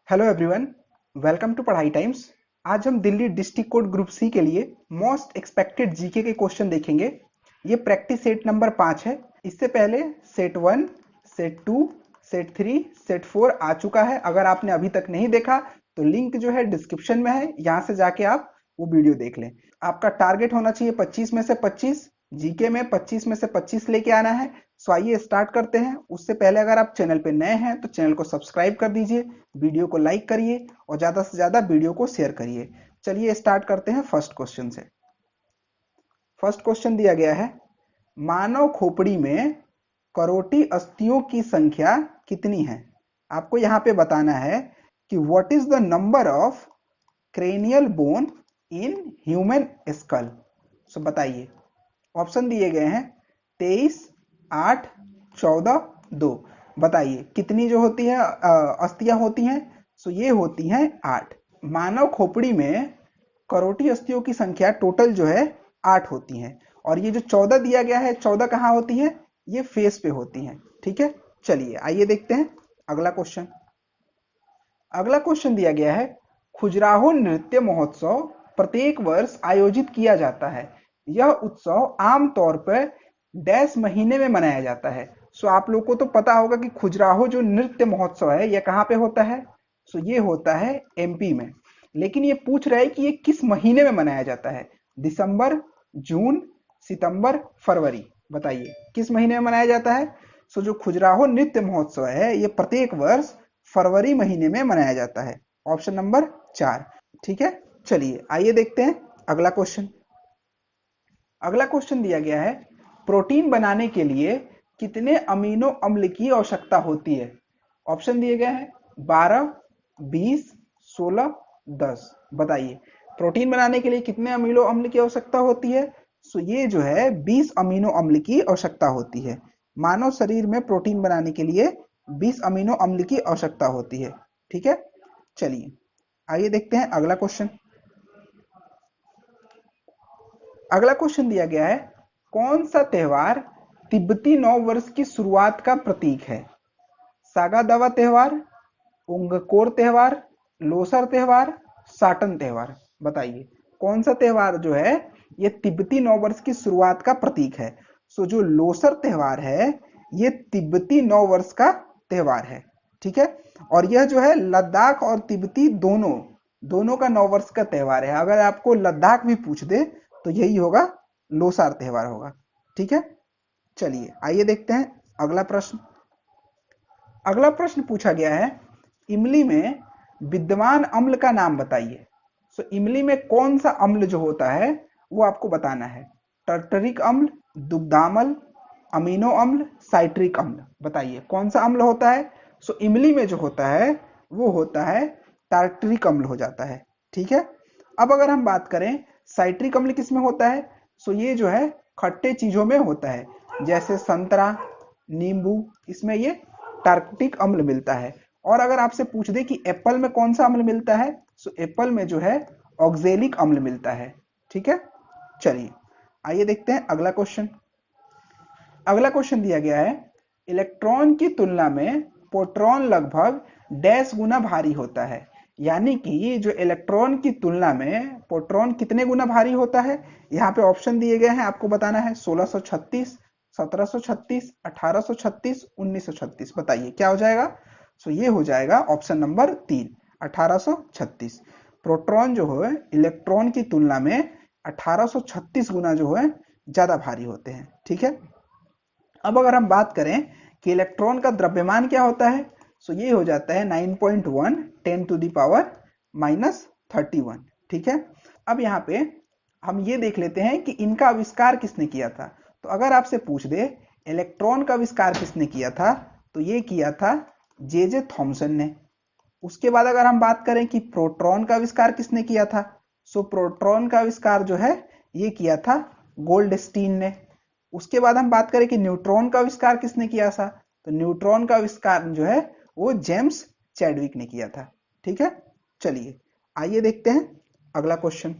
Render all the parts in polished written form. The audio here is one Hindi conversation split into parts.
Hello everyone, welcome to Padhai Times. आज हम Delhi district code group C के लिए मोस्ट एक्सपेक्टेड जीके के क्वेश्चन देखेंगे। ये प्रैक्टिस सेट नंबर 5 है। इससे पहले सेट 1, सेट 2, सेट 3, सेट 4 आ चुका है। अगर आपने अभी तक नहीं देखा तो लिंक जो है डिस्क्रिप्शन में है, यहाँ से जाके आप वो वीडियो देख लें। आपका टारगेट होना चाहिए 25 में से 25, जीके में 25 में से 25 लेके आना है। सो आइए स्टार्ट करते हैं। उससे पहले अगर आप चैनल पे नए हैं तो चैनल को सब्सक्राइब कर दीजिए, वीडियो को लाइक करिए और ज्यादा से ज्यादा वीडियो को शेयर करिए। चलिए स्टार्ट करते हैं फर्स्ट क्वेश्चन से। फर्स्ट क्वेश्चन दिया गया है, मानव खोपड़ी में करोटी अस्थियों की संख्या कितनी है। आपको यहाँ पे बताना है कि what is the number of cranial bone in human skull. So बताइए। ऑप्शन दिए गए हैं 23, 8, 14, 2। बताइए कितनी जो होती है अस्थियां होती हैं। सो ये होती हैं 8। मानव खोपड़ी में करोटी अस्थियों की संख्या टोटल जो है 8 होती हैं। और ये जो 14 दिया गया है, 14 कहाँ होती है? ये फेस पे होती हैं। ठीक है, चलिए आइए देखते हैं अगला क्वेश्चन। अगला क्वेश्चन दिया गया है, खजुराहो नृत्य महोत्सव प्रत्येक वर्ष आयोजित किया जाता है। यह उत्सव आमतौर पर डैश महीने में मनाया जाता है। सो आप लोग को तो पता होगा कि खजुराहो जो नृत्य महोत्सव है यह कहाँ पे होता है। सो ये होता है एमपी में। लेकिन ये पूछ रहा है कि ये किस महीने में मनाया जाता है। दिसंबर, जून, सितंबर, फरवरी। बताइए किस महीने में मनाया जाता है। सो जो खजुराहो नृत्य महोत्सव है ये प्रत्येक वर्ष फरवरी महीने में मनाया जाता है। Option number 4। ठीक है, चलिए आइए देखते हैं अगला क्वेश्चन। अगला क्वेश्चन दिया गया है, प्रोटीन बनाने के लिए कितने अमीनो अम्ल की आवश्यकता होती है। ऑप्शन दिए गए हैं 12, 20, 16, 10। बताइए प्रोटीन बनाने के लिए कितने अमीनो अम्ल की आवश्यकता होती है। सो ये जो है 20 अमीनो अम्ल की आवश्यकता होती है। मानव शरीर में प्रोटीन बनाने के लिए 20 अमीनो अम्ल की आवश्यकता होती है। ठीक है, चलिए आइए देखते हैं अगला क्वेश्चन। अगला क्वेश्चन दिया गया है, कौन सा त्योहार तिब्बती नव वर्ष की शुरुआत का प्रतीक है। सागा दावा त्योहार, उंगकोर त्योहार, लोसर त्योहार, साटन त्योहार। बताइए कौन सा त्योहार जो है ये तिब्बती नव वर्ष की शुरुआत का प्रतीक है। सो जो लोसर त्योहार है ये तिब्बती नव वर्ष का त्योहार है। ठीक है, और यह जो है लद्दाख और तिब्बती दोनों दोनों का नव वर्ष का त्योहार है। अगर आपको लद्दाख भी पूछ दे तो यही होगा, लोसार त्योहार होगा। ठीक है, चलिए आइए देखते हैं अगला प्रश्न। अगला प्रश्न पूछा गया है, इमली में विद्यमान अम्ल का नाम बताइए। सो इमली में कौन सा अम्ल जो होता है वो आपको बताना है। टर्टरिक अम्ल, दुग्धाम्ल, अमीनो अम्ल, साइट्रिक अम्ल। बताइए कौन सा अम्ल होता है। सो इमली में जो होता है वो होता है टार्टरिक अम्ल हो जाता है। ठीक है, अब अगर हम बात करें साइट्रिक अम्ल किस में होता है। सो ये जो है खट्टे चीजों में होता है, जैसे संतरा, नींबू, इसमें ये टार्टिक अम्ल मिलता है। और अगर आपसे पूछ दे कि एप्पल में कौन सा अम्ल मिलता है, सो एप्पल में जो है ऑक्जेलिक अम्ल मिलता है। ठीक है, चलिए आइए देखते हैं अगला क्वेश्चन। अगला क्वेश्चन दिया गया है, इलेक्ट्रॉन की तुलना में प्रोटॉन लगभग डैश गुना भारी होता है। यानी कि जो इलेक्ट्रॉन की तुलना में प्रोटॉन कितने गुना भारी होता है। यहाँ पे ऑप्शन दिए गए हैं, आपको बताना है 1636, 1736, 1836, 1936। बताइए क्या हो जाएगा। सो ये हो जाएगा ऑप्शन नंबर 3, 1836। प्रोटॉन जो है इलेक्ट्रॉन की तुलना में 1836 गुना जो है ज्यादा भारी होते हैं। ठीक है, अब अगर हम बात करें कि इलेक्ट्रॉन का द्रव्यमान क्या होता है, सो ये हो जाता है 9.1 10⁻⁻31। ठीक है, अब यहाँ पे हम ये देख लेते हैं कि इनका आविष्कार किसने किया था। तो अगर आपसे पूछ दे इलेक्ट्रॉन का आविष्कार किसने किया था, तो ये किया था जे थॉमसन ने। उसके बाद अगर हम बात करें कि प्रोटॉन का आविष्कार किसने किया था, सो प्रोटॉन का आविष्कार जो है ये किया था गोल्डस्टीन ने। उसके बाद हम बात करें कि न्यूट्रॉन का आविष्कार किसने किया था, तो न्यूट्रॉन का आविष्कार जो है वो जेम्स चैडविक ने किया था। ठीक है, चलिए आइए देखते हैं अगला क्वेश्चन।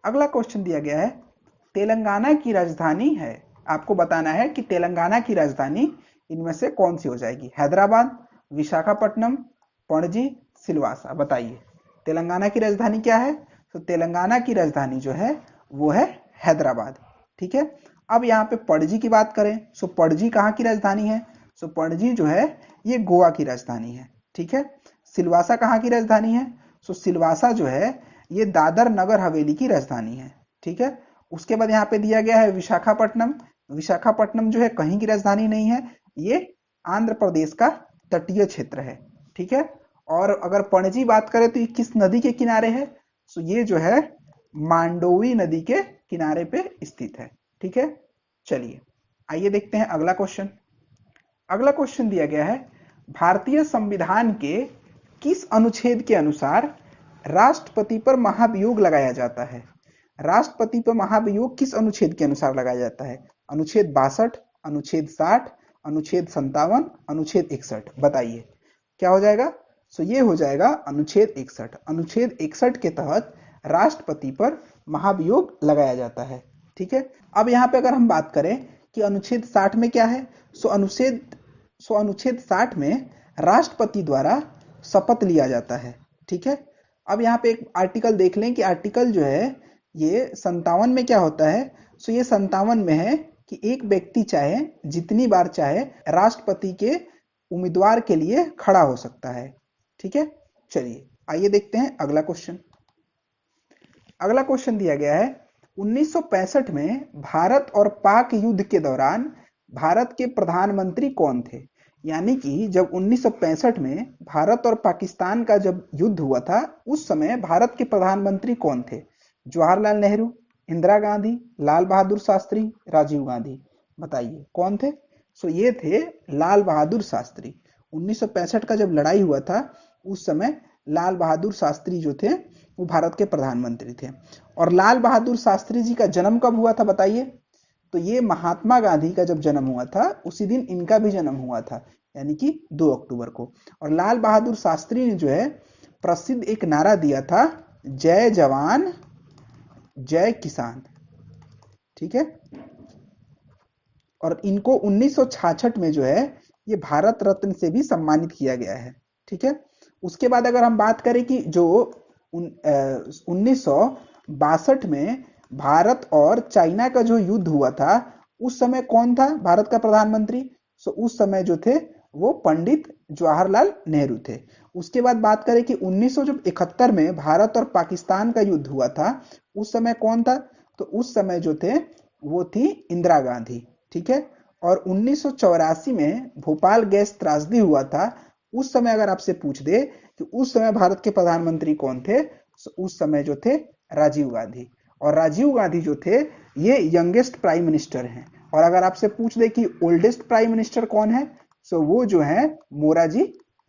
अगला क्वेश्चन दिया गया है, तेलंगाना की राजधानी है। आपको बताना है कि तेलंगाना की राजधानी इनमें से कौन सी हो जाएगी। हैदराबाद, विशाखापट्टनम, पणजी, सिलवासा। बताइए तेलंगाना की राजधानी क्या है? तो तेलंगाना की राजधानी जो है वो है हैदराबाद। ठीक है, अब यहाँ पे पणजी की बात करें, सो पणजी कहाँ की राजधानी है? सो पणजी जो है ये गोवा की राजधानी है। ठीक है, सिलवासा कहाँ की राजधानी है? सो सिलवासा जो है ये दादर नगर हवेली की राजधानी है। ठीक है, उसके बाद यहाँ पे दिया गया है विशाखापट्टनम। विशाखापट्टनम जो है कहीं की राजधानी नहीं है, ये आंध्र प्रदेश का तटीय क्षेत्र है। ठीक है, और अगर पणजी बात करें तो ये किस नदी के किनारे है? सो ये जो है मांडोवी नदी के किनारे पे स्थित है। ठीक है, चलिए आइए देखते हैं अगला क्वेश्चन। अगला क्वेश्चन दिया गया है भारतीय संविधान के किस अनुच्छेद के अनुसार राष्ट्रपति पर महाभियोग लगाया जाता है? राष्ट्रपति पर महाभियोग किस अनुच्छेद के अनुसार लगाया जाता है? अनुच्छेद 62, अनुच्छेद 60, अनुच्छेद 57, अनुच्छेद 61। बताइए क्या हो जाएगा? सो ये हो जाएगा अनुच्छेद 61। अनुच्छेद 61 के तहत राष्ट्रपति पर महाभियोग लगाया जाता है। ठीक है, अब यहाँ पे अगर हम बात करें कि अनुच्छेद 60 में क्या है, सो अनुच्छेद 60 में राष्ट्रपति द्वारा शपथ लिया जाता है। ठीक है, अब यहाँ पे एक आर्टिकल देख लें कि आर्टिकल जो है ये 57 में क्या होता है। सो ये 57 में है कि एक व्यक्ति चाहे जितनी बार चाहे राष्ट्रपति के उम्मीदवार के लिए खड़ा हो सकता है। ठीक है, चलिए आइए देखते हैं अगला क्वेश्चन। अगला क्वेश्चन दिया गया है 1965 में भारत और पाक युद्ध के दौरान भारत के प्रधानमंत्री कौन थे? यानी कि जब 1965 में भारत और पाकिस्तान का जब युद्ध हुआ था उस समय भारत के प्रधानमंत्री कौन थे? जवाहरलाल नेहरू, इंदिरा गांधी, लाल बहादुर शास्त्री, राजीव गांधी। बताइए कौन थे? सो ये थे लाल बहादुर शास्त्री। 1965 का जब लड़ाई हुआ था उस समय लाल बहादुर शास्त्री जो थे वो भारत के प्रधानमंत्री थे। और लाल बहादुर शास्त्री जी का जन्म कब हुआ था बताइए? तो ये महात्मा गांधी का जब जन्म हुआ था उसी दिन इनका भी जन्म हुआ था, यानी कि 2 अक्टूबर को। और लाल बहादुर शास्त्री ने जो है प्रसिद्ध एक नारा दिया था, जय जवान जय किसान। ठीक है, और इनको 1966 में जो है ये भारत रत्न से भी सम्मानित किया गया है। ठीक है, उसके बाद अगर हम बात करें कि जो 1962 में भारत और चाइना का जो युद्ध हुआ था उस समय कौन था भारत का प्रधानमंत्री? सो उस समय जो थे वो पंडित जवाहरलाल नेहरू थे। उसके बाद बात करें कि 1971 में भारत और पाकिस्तान का युद्ध हुआ था उस समय कौन था? तो उस समय जो थे वो थी इंदिरा गांधी। ठीक है, और 1984 में भोपाल गैस त्रासदी हुआ था उस समय अगर आपसे पूछ दे कि उस समय भारत के प्रधानमंत्री कौन थे, तो उस समय जो थे राजीव गांधी। और राजीव गांधी जो थे ये यंगेस्ट प्राइम मिनिस्टर हैं। और अगर आपसे पूछ दे कि ओल्डेस्ट प्राइम मिनिस्टर कौन है, सो वो जो है मोरारजी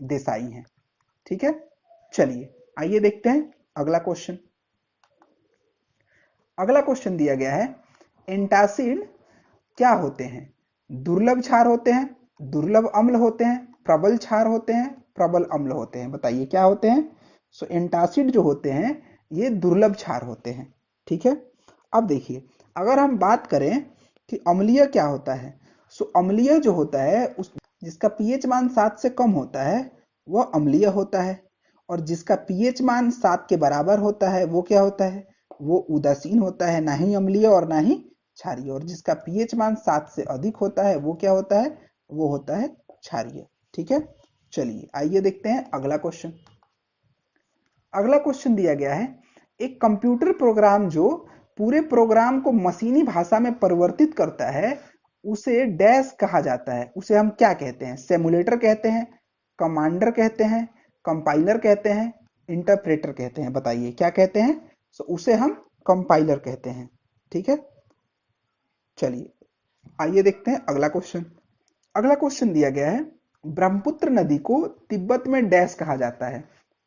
देसाई हैं। ठीक है, चलिए आइए देखते हैं अगला क्वेश्चन। अगला क्वेश्चन दिया गया है एंटासिड क्या होते हैं? दुर्लभ क्षार होते हैं, दुर्लभ अम्ल होते हैं, प्रबल क्षार होते हैं, प्रबल अम्ल होते हैं। बताइए क्या होते हैं? सो एंटासिड जो होते हैं ये दुर्लभ क्षार होते हैं। ठीक है, अब देखिए अगर हम बात करें कि अम्लीय क्या होता है, सो अम्लीय जो होता है उस जिसका पीएच मान 7 से कम होता है वह अम्लीय होता है, और जिसका पीएच मान 7 के बराबर होता है वो क्या होता है? वो उदासीन होता है, ना ही अम्लीय और ना ही क्षारीय। और जिसका पीएच मान 7 से अधिक होता है वो क्या होता है? वो होता है क्षारीय। ठीक है, चलिए आइए देखते हैं अगला क्वेश्चन। अगला क्वेश्चन दिया गया है एक कंप्यूटर प्रोग्राम जो पूरे प्रोग्राम को मशीनी भाषा में परिवर्तित करता है उसे डैश कहा जाता है। उसे हम क्या कहते हैं? सिमुलेटर कहते हैं, कमांडर कहते हैं, कंपाइलर कहते हैं, इंटरप्रेटर कहते हैं। बताइए क्या कहते हैं? सो उसे हम कंपाइलर कहते हैं। ठीक है, चलिए आइए देखते हैं अगला क्वेश्चन। अगला क्वेश्चन दिया गया है ब्रह्मपुत्र नदी को तिब्बत में डैश कहा जाता है?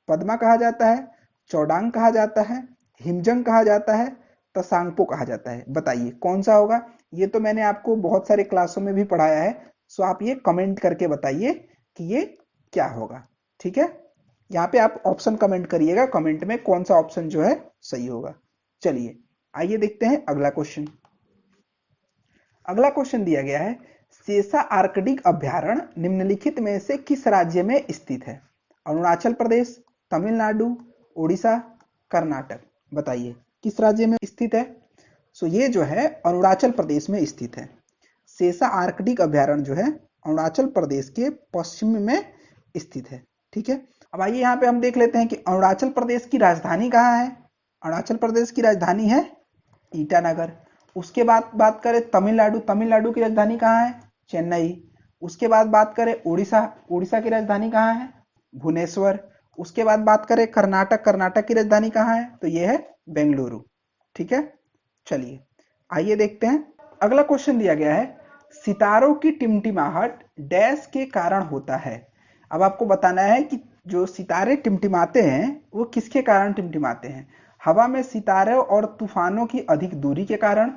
पद्मा कहा जाता है, चौडांग कहा जाता है, हिमजंग कहा जाता है, तसांगपो कहा जाता है। बताइए कौन सा होगा? ये तो मैंने आपको बहुत सारे क्लासों में भी पढ़ाया है, सो आप ये कमेंट करके बताइए कि ये क्या होगा। ठीक है, यहाँ पे आप ऑप्शन कमेंट करिएगा कमेंट में कौन सा ऑप्शन जो है सही होगा। चलिए आइए देखते हैं अगला क्वेश्चन। अगला क्वेश्चन दिया गया है सेसा आर्कटिक अभ्यारण्य निम्नलिखित में से किस राज्य में स्थित है? अरुणाचल प्रदेश, तमिलनाडु, उड़ीसा, कर्नाटक। बताइए किस राज्य में स्थित है? सो ये जो है अरुणाचल प्रदेश में स्थित है। सेसा आर्कटिक अभ्यारण्य जो है अरुणाचल प्रदेश के पश्चिम में स्थित है। ठीक है, अब आइए यहाँ पे हम देख लेते हैं कि अरुणाचल प्रदेश की राजधानी कहाँ है। अरुणाचल प्रदेश की राजधानी है ईटानगर। उसके बाद बात करें तमिलनाडु, तमिलनाडु की राजधानी कहाँ है? चेन्नई। उसके बाद बात करें उड़ीसा, उड़ीसा की राजधानी कहाँ है? भुवनेश्वर। उसके बाद बात करें कर्नाटक, कर्नाटक की राजधानी कहाँ है? तो ये है बेंगलुरु। ठीक है, चलिए आइए देखते हैं। अगला क्वेश्चन दिया गया है, सितारों की टिमटिमाहट डैश के कारण होता है। अब आपको बताना है कि जो सितारे टिमटिमाते हैं वो किसके कारण टिमटिमाते हैं। हवा में सितारों और तूफानों की अधिक दूरी के कारण,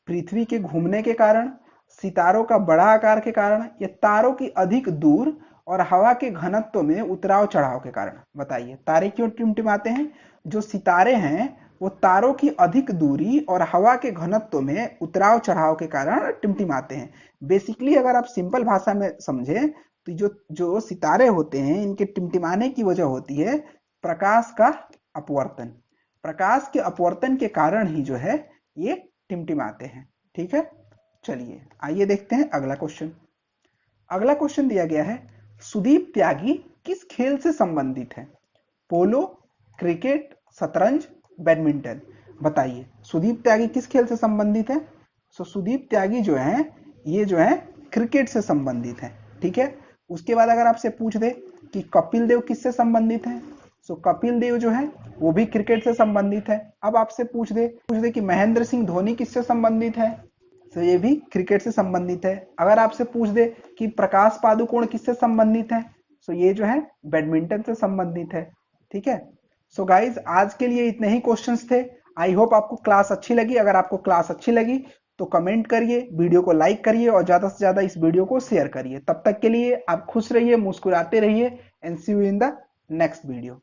पृथ्वी के घूमने के कारण, सितारों का बड़ा आकार के कारण, या तारों की अधिक दूर और हवा के घनत्व में उतराव चढ़ाव के कारण। बताइए तारे क्यों टिमटिमाते हैं? जो सितारे हैं वो तारों की अधिक दूरी और हवा के घनत्व में उतराव चढ़ाव के कारण टिमटिमाते हैं। बेसिकली अगर आप सिंपल भाषा में समझें तो जो जो सितारे होते हैं इनके टिमटिमाने की वजह होती है प्रकाश का अपवर्तन। प्रकाश के अपवर्तन के कारण ही जो है ये टिमटिमाते हैं। ठीक है, चलिए आइए देखते हैं अगला क्वेश्चन। अगला क्वेश्चन दिया गया है, सुदीप त्यागी किस खेल से संबंधित है? पोलो, क्रिकेट, शतरंज, बैडमिंटन। बताइए सुदीप त्यागी किस खेल से संबंधित है? सुदीप त्यागी जो है ये जो है क्रिकेट से संबंधित है। ठीक है, उसके बाद अगर आपसे पूछ दे कि कपिल देव किससे संबंधित है, कपिल देव जो है वो भी क्रिकेट से संबंधित है। अब आपसे पूछ दे कि महेंद्र सिंह धोनी किससे संबंधित है, तो ये भी क्रिकेट से संबंधित है। अगर आपसे पूछ दे कि प्रकाश पादुकोण किससे संबंधित है, तो ये जो है बैडमिंटन से संबंधित है। ठीक है, सो गाइज आज के लिए इतने ही क्वेश्चंस थे। आई होप आपको क्लास अच्छी लगी। अगर आपको क्लास अच्छी लगी तो कमेंट करिए, वीडियो को लाइक करिए और ज्यादा से ज्यादा इस वीडियो को शेयर करिए। तब तक के लिए आप खुश रहिए, मुस्कुराते रहिए and see you in the next video.